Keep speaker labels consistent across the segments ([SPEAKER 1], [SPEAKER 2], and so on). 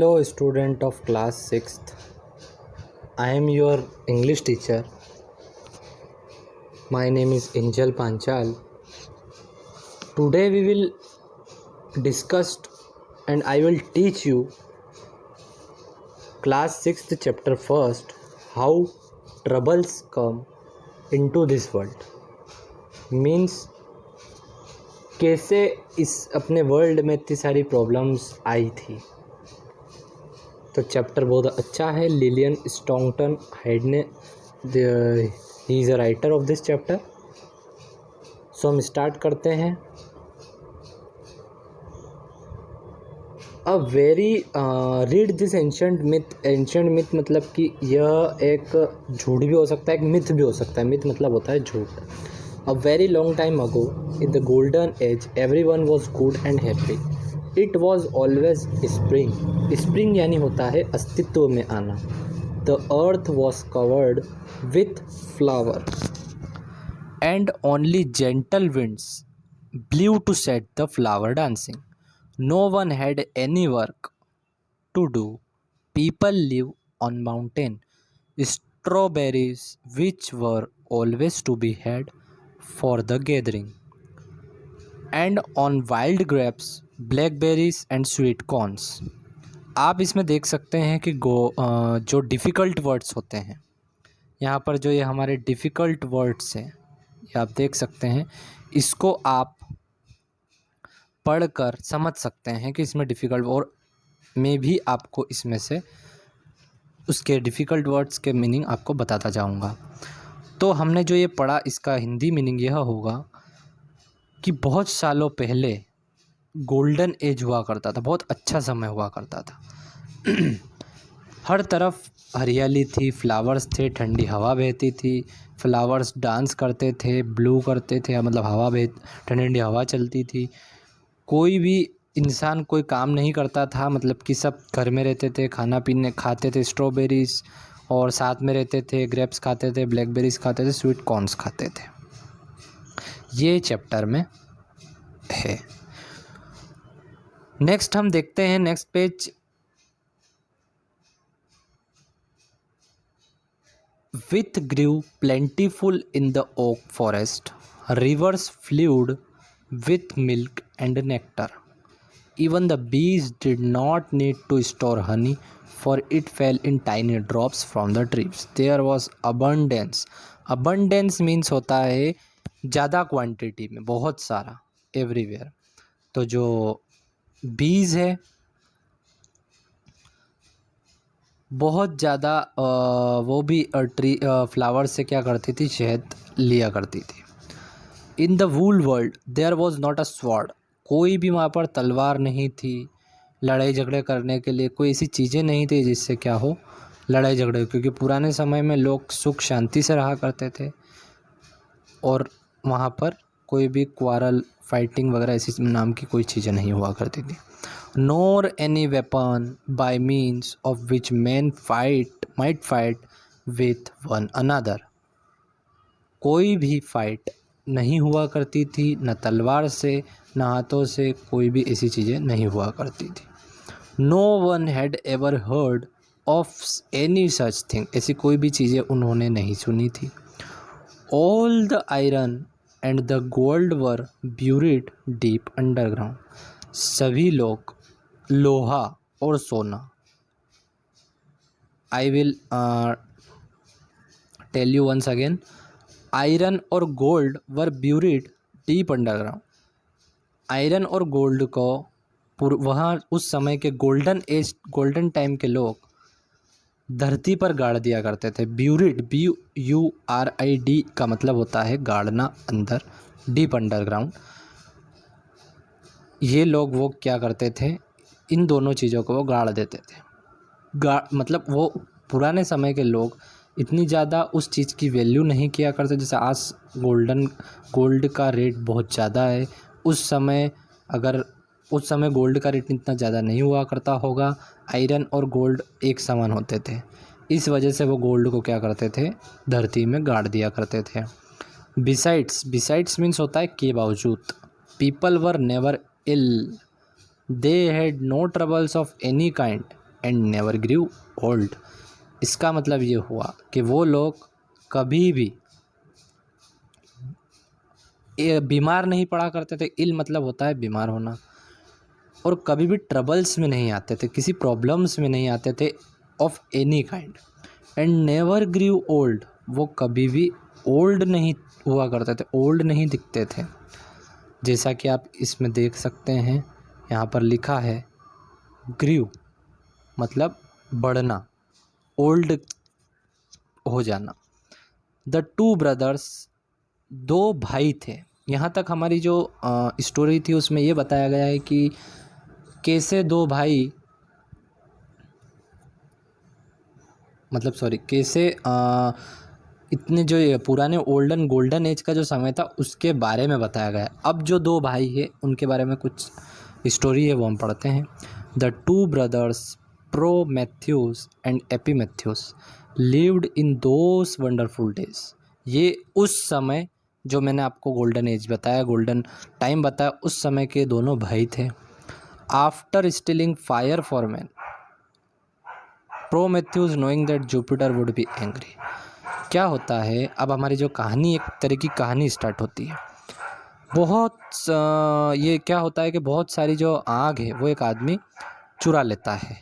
[SPEAKER 1] Hello, student of class 6th. I am your English teacher. My name is Angel Panchal. Today we will discuss and I will teach you class 6th chapter first, how troubles come into this world. Means कैसे इस अपने world में इतनी सारी problems आई थी. तो chapter बहुत अच्छा है. लिलियन स्टोंगटन हाइड ने he is a writer of this chapter. So हम स्टार्ट करते हैं. A very read this ancient myth. Ancient myth मतलब कि यह एक झूठ भी हो सकता है, एक मिथ भी हो सकता है. मिथ मतलब होता है झूठ. A very long time ago in the golden age every one was good and happy. It was always spring. Spring यानी होता है अस्तित्व में आना. The earth was covered with flower and only gentle winds blew to set the flower dancing. No one had any work to do. People live on mountain. Strawberries which were always to be had for the gathering. And on wild grapes blackberries and sweet corns. आप इसमें देख सकते हैं कि जो difficult words होते हैं यहाँ पर, जो ये हमारे डिफ़िकल्ट वर्ड्स हैं, ये आप देख सकते हैं. इसको आप पढ़कर समझ सकते हैं कि इसमें डिफ़िकल्ट, और मैं भी आपको इसमें से उसके डिफ़िकल्ट वर्ड्स के मीनिंग आपको बताता जाऊँगा. तो हमने जो ये पढ़ा, इसका हिंदी मीनिंग यह होगा कि बहुत सालों पहले गोल्डन एज हुआ करता था, बहुत अच्छा समय हुआ करता था. हर तरफ हरियाली थी, फ्लावर्स थे, ठंडी हवा बहती थी, फ्लावर्स डांस करते थे, ब्लू करते थे, मतलब हवा ठंडी हवा चलती थी. कोई भी इंसान कोई काम नहीं करता था, मतलब कि सब घर में रहते थे, खाना पीने खाते थे, स्ट्रॉबेरीज और साथ में रहते थे, ग्रेप्स खाते थे, ब्लैकबेरीज खाते थे, स्वीट कॉर्न्स खाते थे. ये चैप्टर में है. नेक्स्ट हम देखते हैं, next page. With grew plentiful in the oak forest, rivers flowed with milk and nectar. Even the bees did not need to store honey, for it fell in tiny drops from the trees. There was abundance. Abundance means होता है ज़्यादा quantity में, बहुत सारा, everywhere. तो जो बीज है बहुत ज़्यादा वो भी ट्री फ्लावर से क्या करती थी, शहद लिया करती थी. In the whole world there was not a sword. कोई भी वहाँ पर तलवार नहीं थी लड़ाई झगड़े करने के लिए. कोई ऐसी चीज़ें नहीं थी जिससे क्या हो, लड़ाई झगड़े, क्योंकि पुराने समय में लोग सुख शांति से रहा करते थे और वहाँ पर कोई भी क्वारल, फाइटिंग वगैरह ऐसी नाम की कोई चीज़ें नहीं हुआ करती थी. Nor any weapon by means of which men might fight with one another. कोई भी फाइट नहीं हुआ करती थी, न तलवार से न हाथों से, कोई भी ऐसी चीज़ें नहीं हुआ करती थी. No one had ever heard of any such thing. ऐसी कोई भी चीज़ें उन्होंने नहीं सुनी थी. All the iron and the gold were buried deep underground. सभी लोग लोहा और सोना, I will tell you once again, iron और gold were buried deep underground. Iron और गोल्ड को वहाँ उस समय के गोल्डन टाइम के लोग धरती पर गाड़ दिया करते थे. ब्यूरिड, BURID का मतलब होता है गाड़ना अंदर, डीप अंडरग्राउंड. ये लोग वो क्या करते थे, इन दोनों चीज़ों को वो गाड़ देते थे. मतलब वो पुराने समय के लोग इतनी ज़्यादा उस चीज़ की वैल्यू नहीं किया करते. जैसे आज गोल्ड का रेट बहुत ज़्यादा है. उस समय गोल्ड का रेट इतना ज़्यादा नहीं हुआ करता होगा. आयरन और गोल्ड एक समान होते थे, इस वजह से वो गोल्ड को क्या करते थे, धरती में गाड़ दिया करते थे. बिसाइड्स मीन्स होता है के बावजूद. People were never ill. They had no troubles of any kind. And never grieve old. इसका मतलब ये हुआ कि वो लोग कभी भी बीमार नहीं पड़ा करते थे। इल मतलब होता है बीमार होना। और कभी भी ट्रबल्स में नहीं आते थे, किसी प्रॉब्लम्स में नहीं आते थे of any kind. And never grieve old, वो कभी भी ओल्ड नहीं हुआ करते थे, ओल्ड नहीं दिखते थे। जैसा कि आप इसमें देख सकते हैं, यहाँ पर लिखा है ग्रीव मतलब बढ़ना, ओल्ड हो जाना। द टू ब्रदर्स, दो भाई थे। यहाँ तक हमारी जो स्टोरी थी उसमें ये बताया गया है कि कैसे दो भाई मतलब सॉरी कैसे इतने जो ये पुराने गोल्डन एज का जो समय था उसके बारे में बताया गया है। अब जो दो भाई है उनके बारे में कुछ स्टोरी है वो हम पढ़ते हैं। The two brothers Prometheus and Epimetheus lived in those wonderful days. ये उस समय जो मैंने आपको गोल्डन एज बताया, गोल्डन टाइम बताया, उस समय के दोनों भाई थे। After stealing fire for man, Prometheus knowing that Jupiter would be angry. क्या होता है, अब हमारी जो कहानी, एक तरह की कहानी स्टार्ट होती है। ये क्या होता है कि बहुत सारी जो आग है वो एक आदमी चुरा लेता है।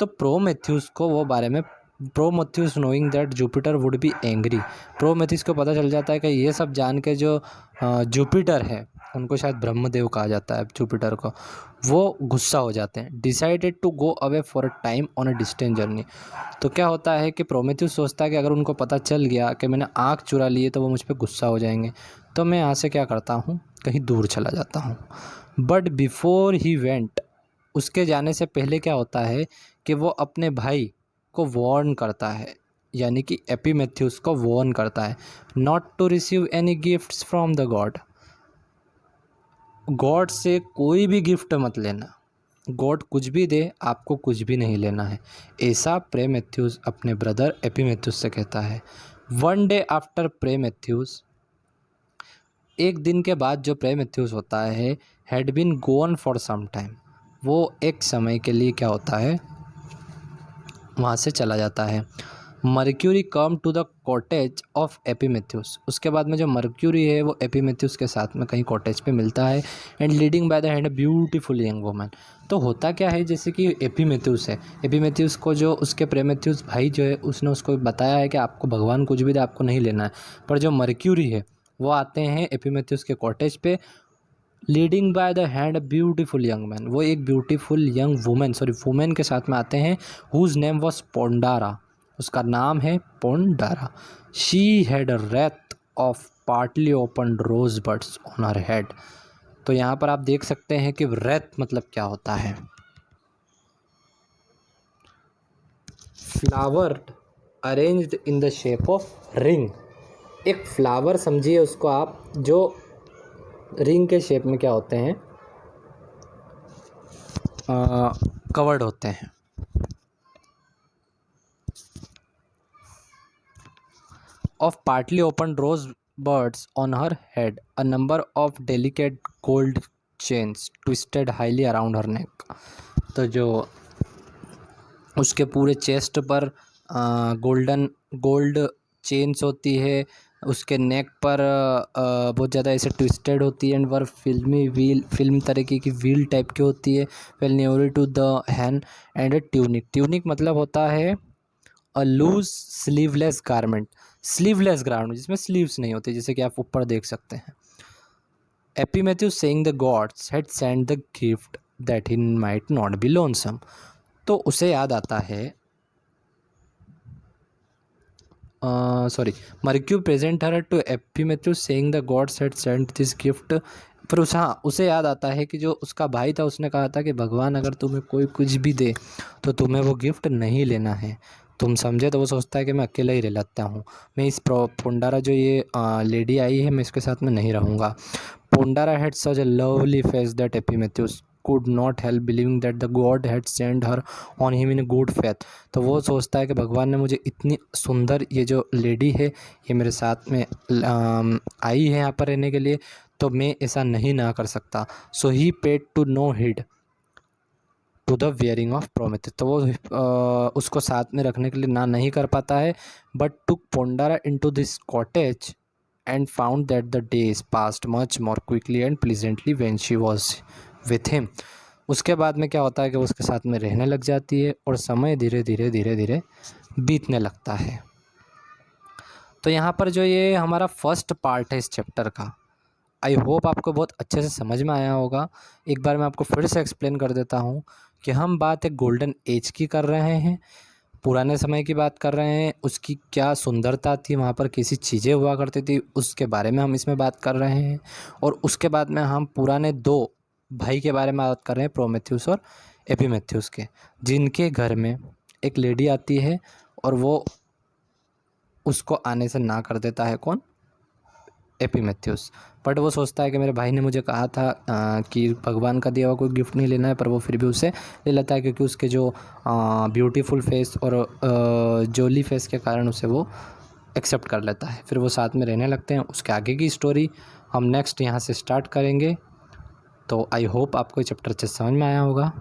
[SPEAKER 1] तो प्रोमेथ्यूस को वो बारे में, Prometheus knowing that Jupiter would be angry, Prometheus को पता चल जाता है कि ये सब जान के जो जुपिटर है, उनको शायद ब्रह्मदेव कहा जाता है जुपिटर को, वो गुस्सा हो जाते हैं। Decided to go away for a time on a distant journey. तो क्या होता है कि प्रोमेथ्यूस सोचता है कि अगर उनको पता चल गया कि मैंने आग चुरा ली है तो वो मुझ पर गुस्सा हो जाएंगे, तो मैं यहाँ से क्या करता हूँ, कहीं दूर चला जाता हूँ। बट बिफोर ही वेंट, उसके जाने से पहले क्या होता है कि वो अपने भाई को वार्न करता है, यानी कि एपिमेथ्यूस को वार्न करता है, not to receive any gifts from the god. God से कोई भी गिफ्ट मत लेना, गॉड कुछ भी दे आपको कुछ भी नहीं लेना है, ऐसा प्रोमेथ्यूस अपने ब्रदर एपिमेथ्यूस से कहता है। वन डे आफ्टर प्रोमेथ्यूस, एक दिन के बाद जो प्रोमेथ्यूस होता है, had been gone for some time, वो एक समय के लिए क्या होता है वहाँ से चला जाता है। Mercury come to the cottage of Epimetheus, उसके बाद में जो मर्क्यूरी है वो एपिमेथ्यूस के साथ में कहीं कॉटेज पे मिलता है। And leading by the hand beautiful young woman. तो होता क्या है, जैसे कि एपिमेथ्यूस है, एपिमेथ्यूस को जो उसके प्रोमेथ्यूस भाई जो है उसने उसको बताया है कि आपको भगवान कुछ भी दे आपको नहीं लेना है। पर जो मर्क्यूरी है वो आते हैं एपिमेथ्यूस के कॉटेज पे, leading by the hand beautiful young man, वो एक ब्यूटीफुल यंग वुमेन के साथ में आते हैं, हुज नेम वॉज पोंडारा, उसका नाम है Pandora. She had a wreath of partly open rose buds on her head. तो यहाँ पर आप देख सकते हैं कि रेथ मतलब क्या होता है, flower arranged in the shape of ring. एक फ्लावर समझिए उसको आप, जो रिंग के शेप में क्या होते हैं, कवर्ड होते हैं। Of partly open rose buds on her head, a number of delicate gold chains twisted highly around her neck. तो जो उसके पूरे चेस्ट पर गोल्ड चेन्स होती है, उसके नेक पर बहुत ज़्यादा ऐसे ट्विस्टेड होती है, एंड वर फिल्म तरीके की व्हील टाइप की होती है। Well newly to the hand and a tunic मतलब होता है a loose sleeveless garment, sleeveless garment जिसमें स्लीव्स नहीं होती, जैसे कि आप ऊपर देख सकते हैं। Epimetheus saying the gods had sent the gift that he might not be lonesome. तो उसे याद आता है, sorry, Mercury present her to Epimetheus saying the gods had sent this gift. पर उसे याद आता है कि जो उसका भाई था उसने कहा था कि भगवान अगर तुम्हें कोई कुछ भी दे तो तुम्हें वो गिफ्ट नहीं लेना है, तुम समझे। तो वो सोचता है कि मैं अकेला ही रह लेता हूँ, मैं इस पोंडारा जो ये लेडी आई है मैं इसके साथ में नहीं रहूँगा। Pandora had such a lovely face that Epimetheus could not help believing that the god had sent her on him in good faith। तो वो सोचता है कि भगवान ने मुझे इतनी सुंदर ये जो लेडी है ये मेरे साथ में आई है यहाँ पर रहने के लिए, तो मैं ऐसा नहीं ना कर सकता। So he paid to no heed, to the warning of Prometheus. तो वो उसको साथ में रखने के लिए ना नहीं कर पाता है, but took Pandora into this cottage and found that the days passed much more quickly and pleasantly when she was with him. उसके बाद में क्या होता है कि वो उसके साथ में रहने लग जाती है और समय धीरे धीरे धीरे धीरे बीतने लगता है। तो यहाँ पर जो ये हमारा फर्स्ट पार्ट है इस चैप्टर का, आई होप आपको बहुत अच्छे से समझ में आया होगा। एक बार मैं आपको फिर से एक्सप्लेन कर देता हूँ कि हम बात एक गोल्डन एज की कर रहे हैं, पुराने समय की बात कर रहे हैं, उसकी क्या सुंदरता थी, वहाँ पर कैसी चीज़ें हुआ करती थी, उसके बारे में हम इसमें बात कर रहे हैं। और उसके बाद में हम पुराने दो भाई के बारे में बात कर रहे हैं, प्रोमेथियस और एपिमेथियस के, जिनके घर में एक लेडी आती है और वो उसको आने से ना कर देता है। कौन? एपिमेथियस। बट वो सोचता है कि मेरे भाई ने मुझे कहा था कि भगवान का दिया हुआ कोई गिफ्ट नहीं लेना है, पर वो फिर भी उसे ले लेता है क्योंकि उसके जो ब्यूटीफुल फेस और जोली फेस के कारण उसे वो एक्सेप्ट कर लेता है। फिर वो साथ में रहने लगते हैं। उसके आगे की स्टोरी हम नेक्स्ट यहाँ से स्टार्ट करेंगे। तो आई होप आपको ये चैप्टर अच्छे समझ में आया होगा।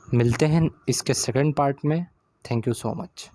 [SPEAKER 1] मिलते हैं इसके सेकंड पार्ट में। Thank you so much.